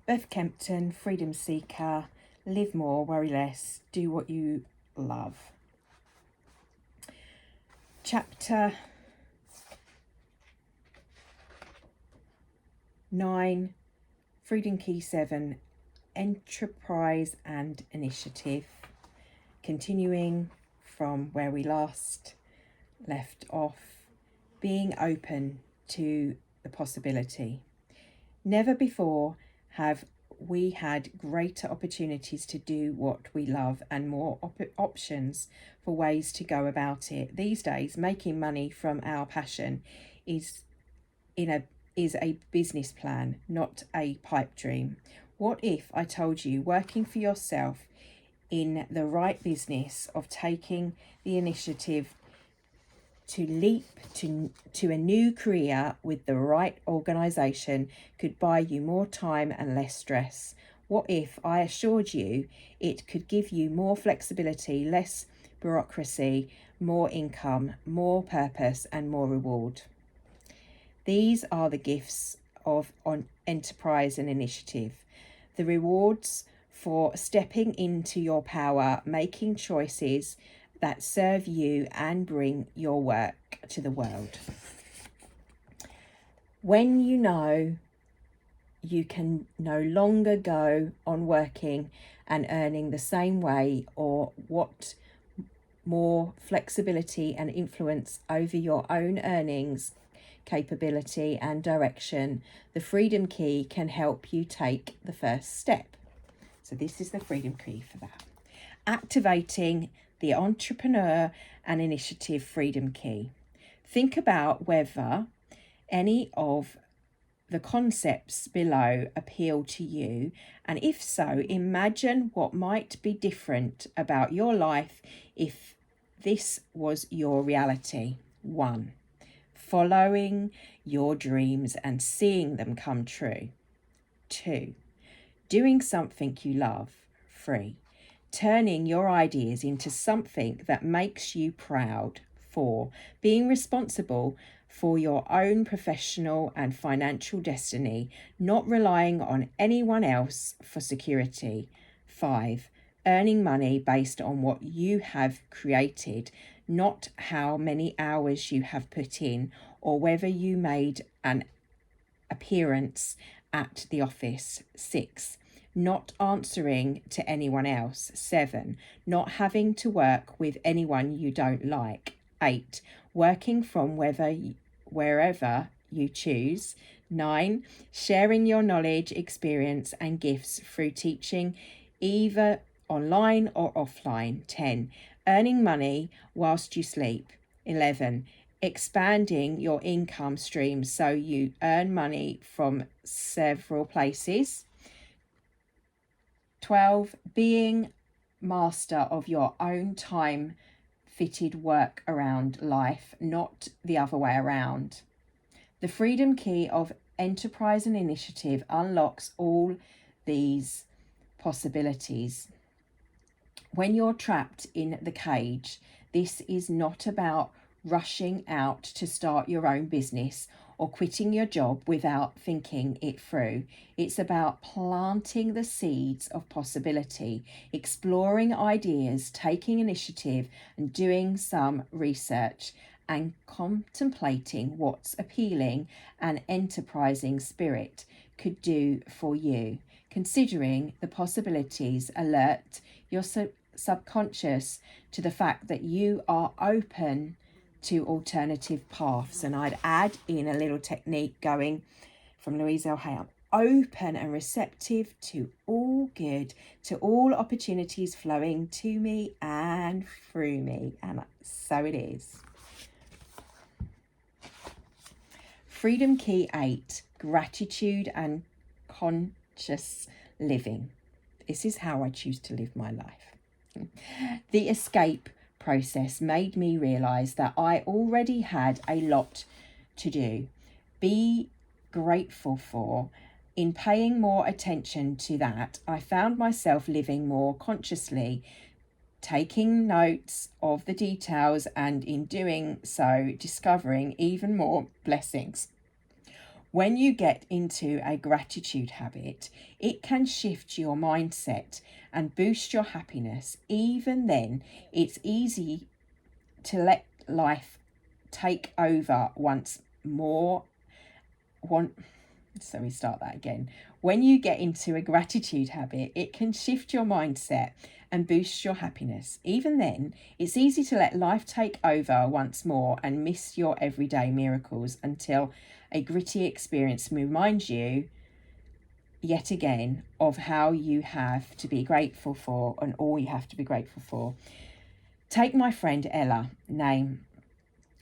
Beth Kempton, freedom seeker, live more, worry less, do what you love. Chapter 9, Freedom Key 7, Enterprise and Initiative. Continuing from where we last left off, being open to the possibility. Never before have we had greater opportunities to do what we love and more options for ways to go about it. These days, making money from our passion is a business plan, not a pipe dream. What if I told you working for yourself in the right business of taking the initiative to leap to a new career with the right organisation could buy you more time and less stress? What if I assured you it could give you more flexibility, less bureaucracy, more income, more purpose and more reward? These are the gifts of enterprise and initiative, the rewards for stepping into your power, making choices that serve you and bring your work to the world. When you know you can no longer go on working and earning the same way, or what more flexibility and influence over your own earnings, capability and direction, the Freedom Key can help you take the first step. So this is the Freedom Key for that. Activating the Entrepreneur and Initiative Freedom Key. Think about whether any of the concepts below appeal to you, and if so, imagine what might be different about your life if this was your reality. 1. Following your dreams and seeing them come true. 2. Doing something you love. 3. Turning your ideas into something that makes you proud. 4. Being responsible for your own professional and financial destiny, not relying on anyone else for security. 5. Earning money based on what you have created, not how many hours you have put in or whether you made an appearance at the office. 6. Not answering to anyone else. 7. Not having to work with anyone you don't like. 8. Working from wherever you choose. 9. Sharing your knowledge, experience and gifts through teaching, either online or offline. 10. Earning money whilst you sleep. 11. Expanding your income streams so you earn money from several places. 12. Being master of your own time fitted work around life, not the other way around. The Freedom Key of Enterprise and Initiative unlocks all these possibilities. When you're trapped in the cage, this is not about rushing out to start your own business or quitting your job without thinking it through. It's about planting the seeds of possibility, exploring ideas, taking initiative and doing some research, and contemplating what's appealing an enterprising spirit could do for you. Considering the possibilities, alert your subconscious to the fact that you are open to alternative paths. And I'd add in a little technique going from Louise L. Hay. I'm open and receptive to all good, to all opportunities flowing to me and through me. And so it is. Freedom Key 8, Gratitude and Conscious Living. This is how I choose to live my life. The escape process made me realise that I already had a lot to do. Be grateful for. In paying more attention to that, I found myself living more consciously, taking notes of the details, and in doing so, discovering even more blessings. When you get into a gratitude habit, it can shift your mindset and boost your happiness. Even then, it's easy to let life take over once more. So we start that again. When you get into a gratitude habit, it can shift your mindset and boost your happiness. Even then, it's easy to let life take over once more and miss your everyday miracles until a gritty experience reminds you yet again of how you have to be grateful for and all you have to be grateful for. Take my friend Ella, name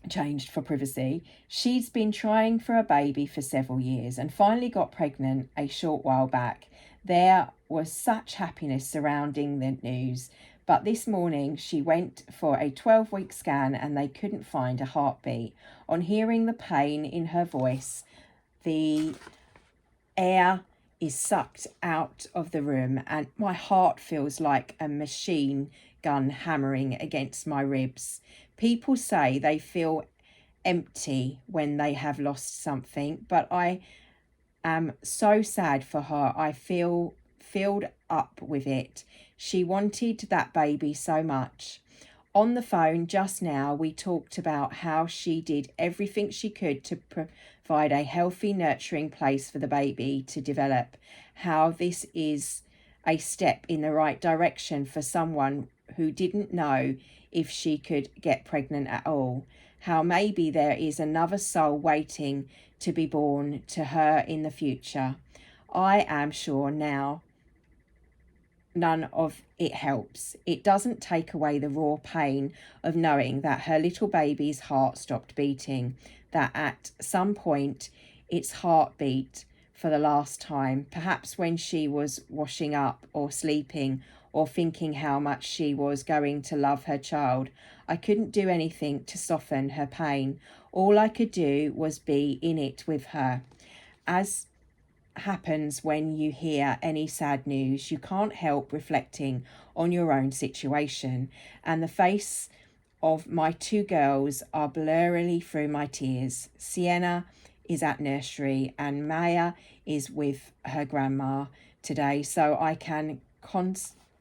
changed for privacy. She's been trying for a baby for several years and finally got pregnant a short while back. There was such happiness surrounding the news, but this morning she went for a 12-week scan and they couldn't find a heartbeat. On hearing the pain in her voice, the air is sucked out of the room and my heart feels like a machine gun hammering against my ribs. People say they feel empty when they have lost something, but I am so sad for her. I feel filled up with it. She wanted that baby so much. On the phone just now, we talked about how she did everything she could to provide a healthy, nurturing place for the baby to develop, how this is a step in the right direction for someone who didn't know if she could get pregnant at all, how maybe there is another soul waiting to be born to her in the future. I am sure now none of it helps. It doesn't take away the raw pain of knowing that her little baby's heart stopped beating, that at some point its heart beat for the last time, perhaps when she was washing up or sleeping or thinking how much she was going to love her child. I couldn't do anything to soften her pain. All I could do was be in it with her. As happens when you hear any sad news, you can't help reflecting on your own situation, and the face of my two girls are blurrily through my tears. Sienna is at nursery and Maya is with her grandma today, so I can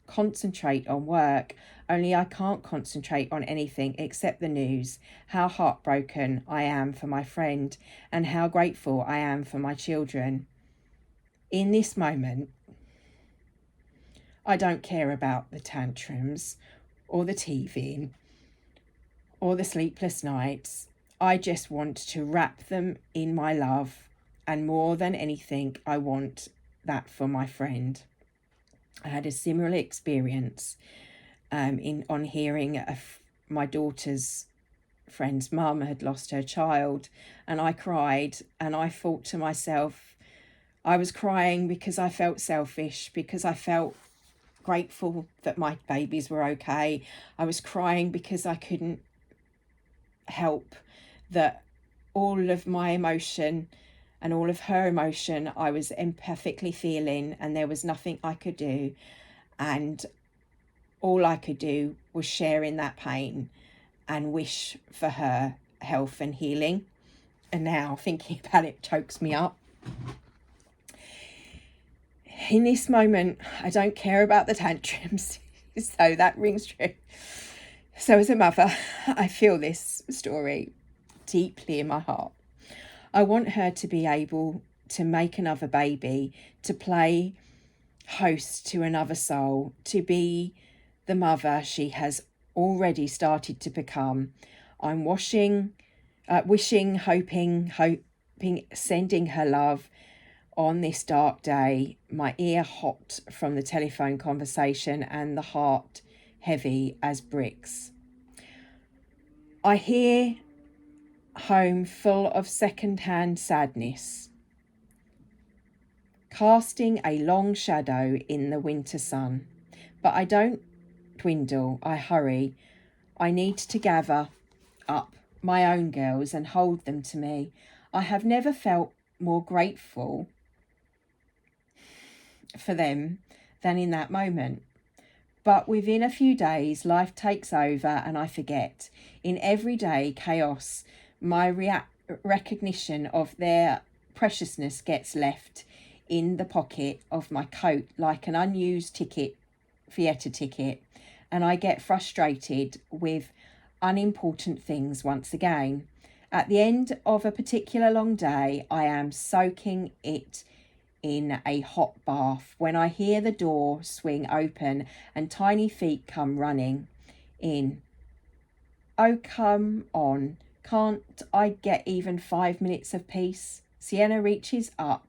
concentrate on work, only I can't concentrate on anything except the news. How heartbroken I am for my friend and how grateful I am for my children. In this moment, I don't care about the tantrums or the TV or the sleepless nights. I just want to wrap them in my love, and more than anything, I want that for my friend. I had a similar experience on hearing my daughter's friend's mum had lost her child, and I cried, and I thought to myself, I was crying because I felt selfish, because I felt grateful that my babies were okay. I was crying because I couldn't help that all of my emotion and all of her emotion I was empathically feeling, and there was nothing I could do, and all I could do was share in that pain and wish for her health and healing. And now thinking about it chokes me up. In this moment, I don't care about the tantrums. So that rings true. So as a mother, I feel this story deeply in my heart. I want her to be able to make another baby, to play host to another soul, to be the mother she has already started to become. I'm wishing, hoping, sending her love on this dark day, my ear hot from the telephone conversation and the heart heavy as bricks. I hear home full of second-hand sadness, casting a long shadow in the winter sun. But I don't dwindle, I hurry. I need to gather up my own girls and hold them to me. I have never felt more grateful for them than in that moment. But within a few days, life takes over and I forget. In everyday chaos, my recognition of their preciousness gets left in the pocket of my coat like an unused theatre ticket, and I get frustrated with unimportant things once again. At the end of a particular long day, I am soaking it in a hot bath when I hear the door swing open and tiny feet come running in. Oh, come on. Can't I get even 5 minutes of peace? Sienna reaches up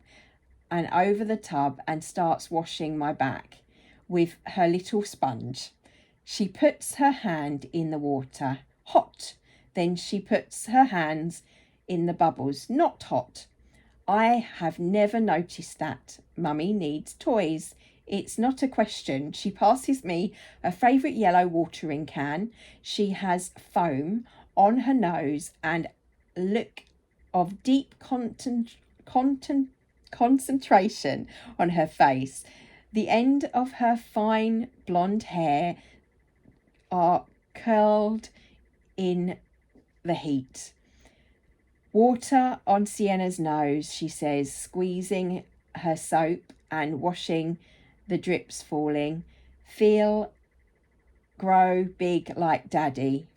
and over the tub and starts washing my back with her little sponge. She puts her hand in the water. Hot. Then she puts her hands in the bubbles. Not hot. I have never noticed that. Mummy needs toys. It's not a question. She passes me a favourite yellow watering can. She has foam on her nose and a look of deep concentration on her face. The end of her fine blonde hair are curled in the heat. Water on Sienna's nose, she says, squeezing her soap and washing the drips falling. Feet grow big like daddy.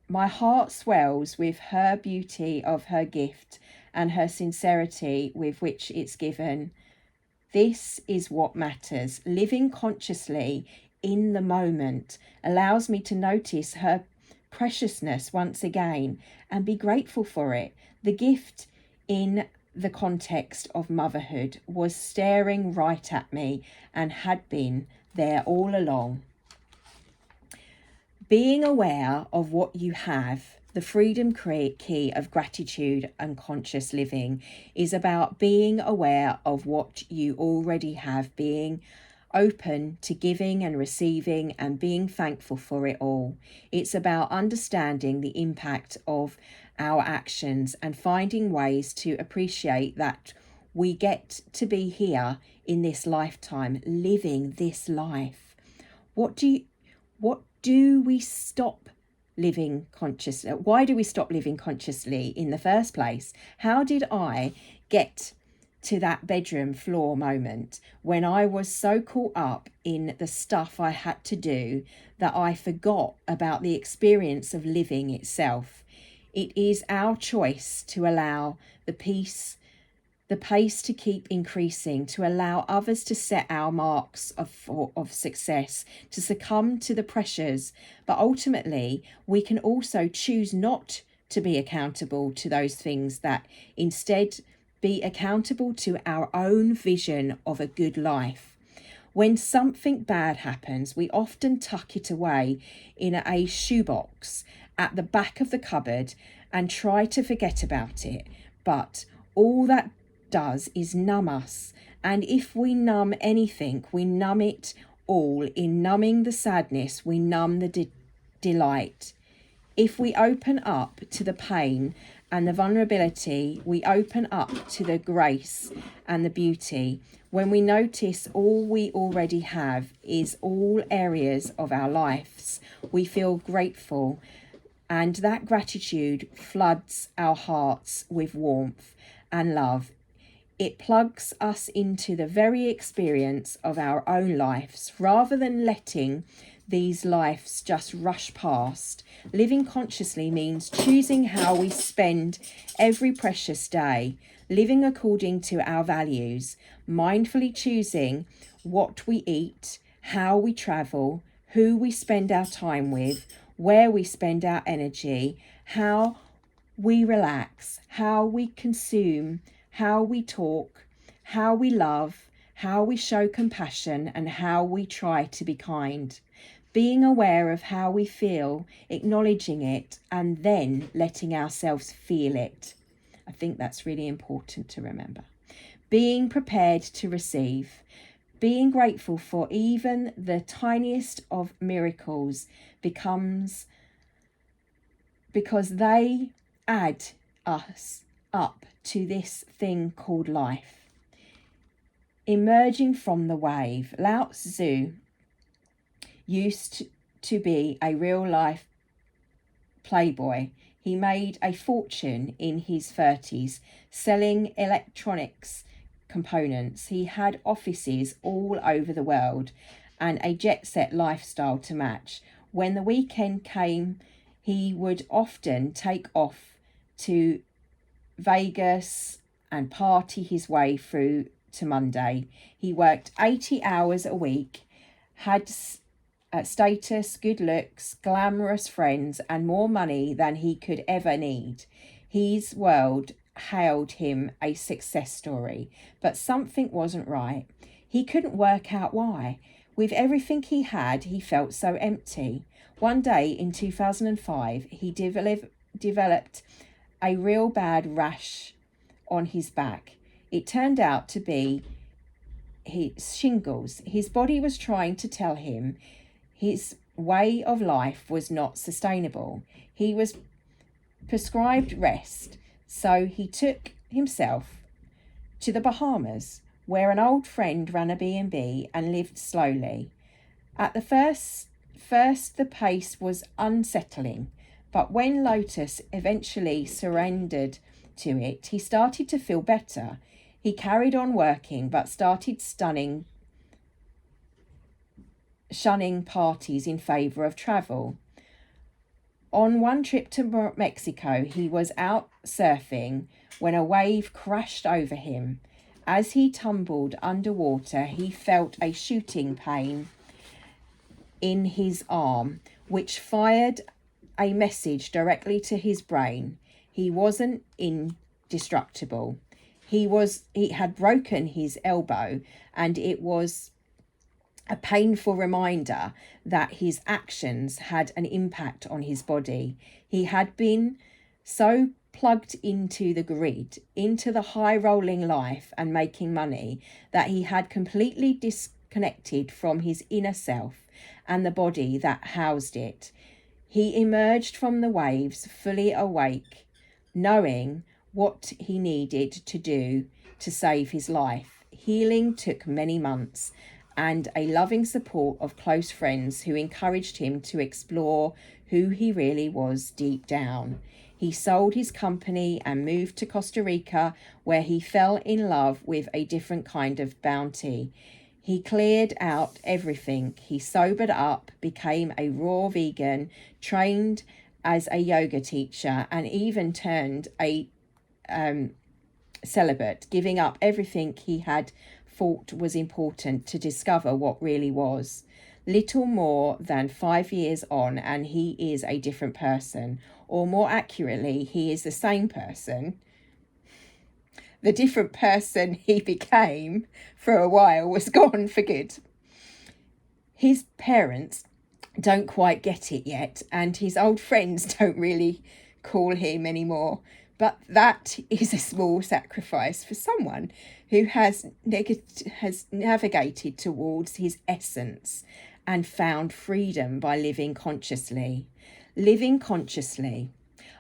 My heart swells with her beauty of her gift and her sincerity with which it's given. This is what matters. Living consciously in the moment allows me to notice her preciousness once again and be grateful for it. The gift in the context of motherhood was staring right at me and had been there all along. Being aware of what you have, the freedom key of gratitude and conscious living, is about being aware of what you already have, being open to giving and receiving and being thankful for it all. It's about understanding the impact of our actions and finding ways to appreciate that we get to be here in this lifetime, living this life. What do we stop living consciously? Why do we stop living consciously in the first place? How did I get to that bedroom floor moment when I was so caught up in the stuff I had to do that I forgot about the experience of living itself? It is our choice to allow the pace to keep increasing, to allow others to set our marks of success, to succumb to the pressures. But ultimately, we can also choose not to be accountable to those things, that instead be accountable to our own vision of a good life. When something bad happens, we often tuck it away in a shoebox at the back of the cupboard and try to forget about it. But all that does is numb us. And if we numb anything, we numb it all. In numbing the sadness, we numb the delight. If we open up to the pain and the vulnerability, we open up to the grace and the beauty. When we notice all we already have is all areas of our lives, we feel grateful, and that gratitude floods our hearts with warmth and love. It plugs us into the very experience of our own lives rather than letting these lives just rush past. Living consciously means choosing how we spend every precious day, living according to our values, mindfully choosing what we eat, how we travel, who we spend our time with, where we spend our energy, how we relax, how we consume, how we talk, how we love, how we show compassion, and how we try to be kind. Being aware of how we feel, acknowledging it, and then letting ourselves feel it. I think that's really important to remember. Being prepared to receive. Being grateful for even the tiniest of miracles because they add us up to this thing called life. Emerging from the wave. Lao Tzu used to be a real life playboy. He made a fortune in his 30s selling electronics components. He had offices all over the world and a jet-set lifestyle to match. When the weekend came, he would often take off to Vegas and party his way through to Monday. He worked 80 hours a week, had status, good looks, glamorous friends, and more money than he could ever need. His world hailed him a success story, but something wasn't right. He couldn't work out why. With everything he had, he felt so empty. One day in 2005, he developed a real bad rash on his back. It turned out to be his shingles. His body was trying to tell him his way of life was not sustainable. He was prescribed rest, so he took himself to the Bahamas, where an old friend ran a B&B and lived slowly. At the first the pace was unsettling, but when Lotus eventually surrendered to it, he started to feel better. He carried on working, but started shunning parties in favour of travel. On one trip to Mexico, he was out surfing when a wave crashed over him. As he tumbled underwater, he felt a shooting pain in his arm, which fired a message directly to his brain. He wasn't indestructible. He had broken his elbow, and it was a painful reminder that his actions had an impact on his body. He had been so plugged into the grid, into the high-rolling life and making money, that he had completely disconnected from his inner self and the body that housed it. He emerged from the waves fully awake, knowing what he needed to do to save his life. Healing took many months, and a loving support of close friends who encouraged him to explore who he really was deep down. He sold his company and moved to Costa Rica, where he fell in love with a different kind of bounty. He cleared out everything. He sobered up, became a raw vegan, trained as a yoga teacher, and even turned a celibate, giving up everything he had thought was important to discover what really was. Little more than 5 years on, and he is a different person, or more accurately, he is the same person. The different person he became for a while was gone for good. His parents don't quite get it yet, and his old friends don't really call him anymore. But that is a small sacrifice for someone who has navigated towards his essence and found freedom by living consciously. Living consciously.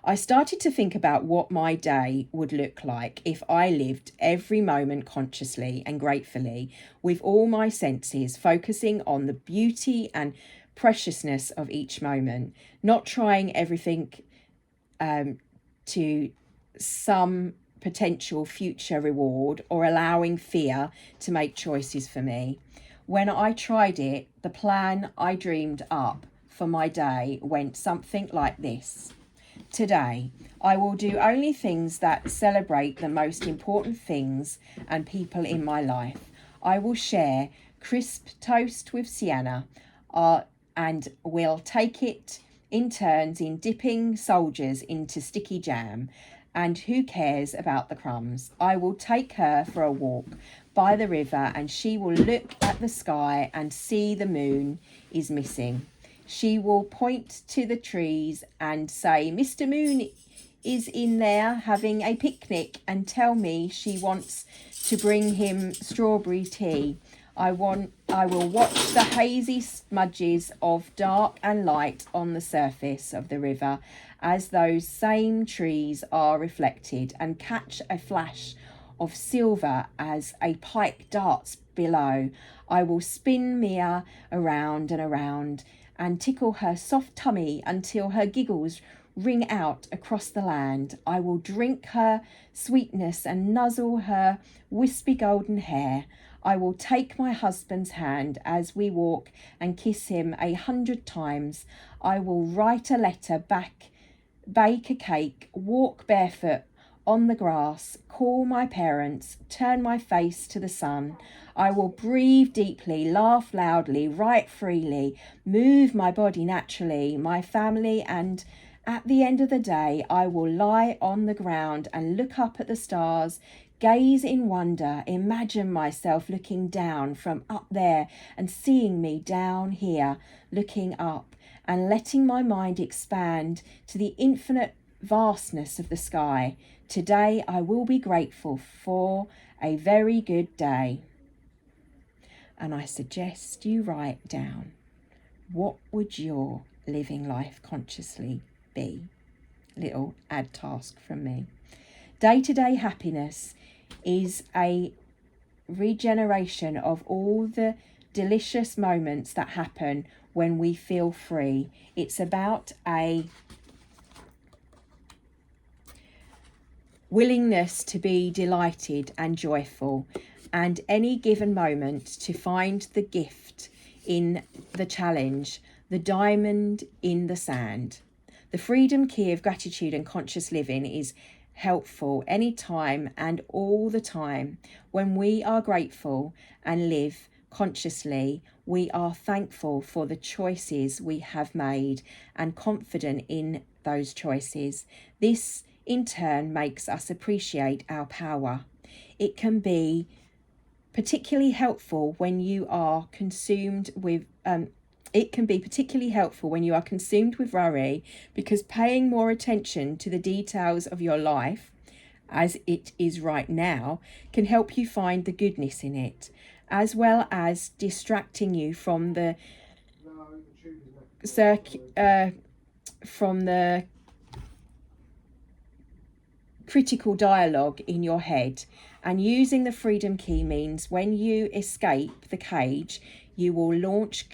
I started to think about what my day would look like if I lived every moment consciously and gratefully, with all my senses, focusing on the beauty and preciousness of each moment, not trying everything to some potential future reward or allowing fear to make choices for me. When I tried it, the plan I dreamed up for my day went something like this. Today, I will do only things that celebrate the most important things and people in my life. I will share crisp toast with Sienna and will take it in turns in dipping soldiers into sticky jam. And who cares about the crumbs? I will take her for a walk by the river, and she will look at the sky and see the moon is missing. She will point to the trees and say, Mr. Moon is in there having a picnic, and tell me she wants to bring him strawberry tea. I will watch the hazy smudges of dark and light on the surface of the river as those same trees are reflected, and catch a flash of silver as a pike darts below. I will spin Mia around and around and tickle her soft tummy until her giggles ring out across the land. I will drink her sweetness and nuzzle her wispy golden hair. I will take my husband's hand as we walk and kiss him 100 times. I will write a letter back, bake a cake, walk barefoot on the grass, call my parents, turn my face to the sun. I will breathe deeply, laugh loudly, write freely, move my body naturally, my family, and at the end of the day, I will lie on the ground and look up at the stars, gaze in wonder, imagine myself looking down from up there and seeing me down here, looking up and letting my mind expand to the infinite vastness of the sky. Today I will be grateful for a very good day. And I suggest you write down, what would your living life consciously be? Little add task from me. Day-to-day happiness is a regeneration of all the delicious moments that happen when we feel free. It's about a willingness to be delighted and joyful, and any given moment to find the gift in the challenge, the diamond in the sand. The freedom key of gratitude and conscious living is helpful anytime and all the time. When we are grateful and live consciously, we are thankful for the choices we have made and confident in those choices. This in turn makes us appreciate our power. It can be particularly helpful when you are consumed with worry, because paying more attention to the details of your life as it is right now can help you find the goodness in it, as well as distracting you from the critical dialogue in your head. And using the freedom key means when you escape the cage, you will launch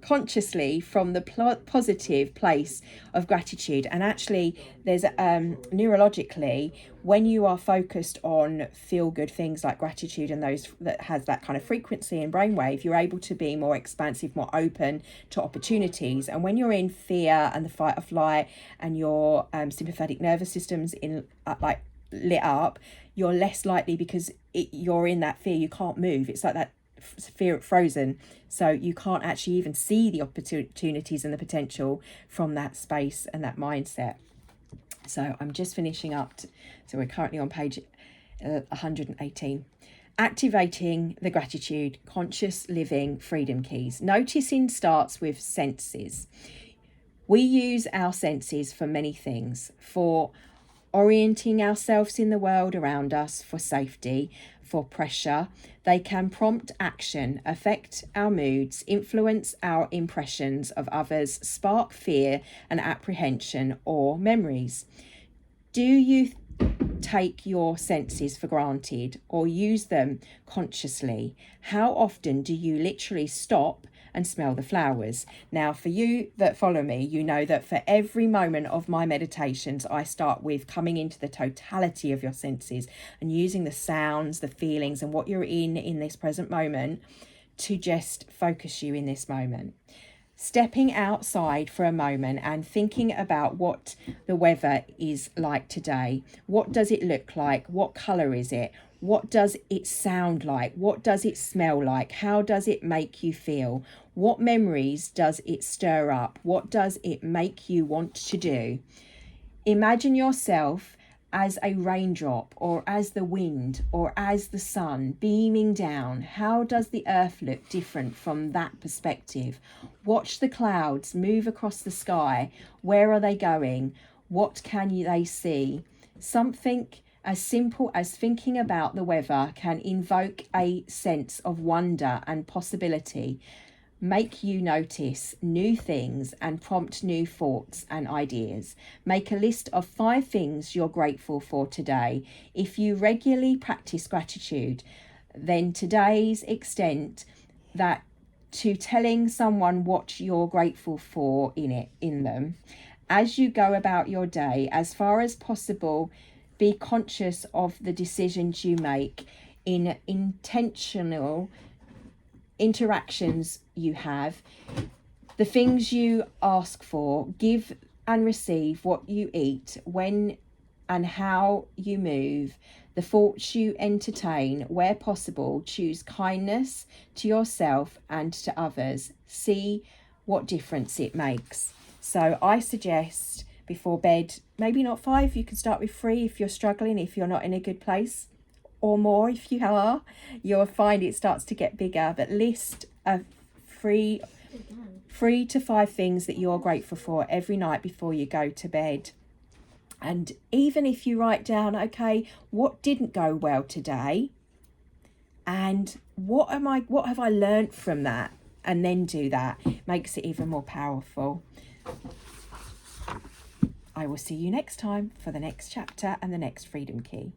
consciously from the positive place of gratitude. And actually, there's neurologically, when you are focused on feel good things like gratitude and those that has that kind of frequency and brainwave, you're able to be more expansive, more open to opportunities. And when you're in fear and the fight or flight and your sympathetic nervous system's in lit up, you're less likely, because you're in that fear, you can't move. It's like that fear frozen, so you can't actually even see the opportunities and the potential from that space and that mindset. So I'm just finishing up so we're currently on page 118. Activating the gratitude conscious living freedom keys. Noticing starts with senses. We use our senses for many things: for orienting ourselves in the world around us, for safety, for pressure. They can prompt action, affect our moods, influence our impressions of others, spark fear and apprehension or memories. Do you take your senses for granted or use them consciously? How often do you literally stop and smell the flowers? Now, for you that follow me, you know that for every moment of my meditations, I start with coming into the totality of your senses and using the sounds, the feelings, and what you're in this present moment to just focus you in this moment. Stepping outside for a moment and thinking about what the weather is like today. What does it look like? What colour is it? What does it sound like? What does it smell like? How does it make you feel? What memories does it stir up? What does it make you want to do? Imagine yourself as a raindrop, or as the wind, or as the sun beaming down. How does the earth look different from that perspective? Watch the clouds move across the sky. Where are they going? What can they see? Something as simple as thinking about the weather can invoke a sense of wonder and possibility, make you notice new things and prompt new thoughts and ideas. Make a list of 5 things you're grateful for today. If you regularly practice gratitude, then today's extent that to telling someone what you're grateful for in them, as you go about your day, as far as possible, be conscious of the decisions you make in intentional interactions you have, the things you ask for, give and receive what you eat, when and how you move, the thoughts you entertain. Where possible, choose kindness to yourself and to others. See what difference it makes. So I suggest before bed, maybe not 5, you can start with 3 if you're struggling, if you're not in a good place, or more if you are. You'll find it starts to get bigger, but list a 3 to 5 things that you're grateful for every night before you go to bed. And even if you write down, okay, what didn't go well today, and what have I learned from that, and then do that, makes it even more powerful. I will see you next time for the next chapter and the next Freedom Key.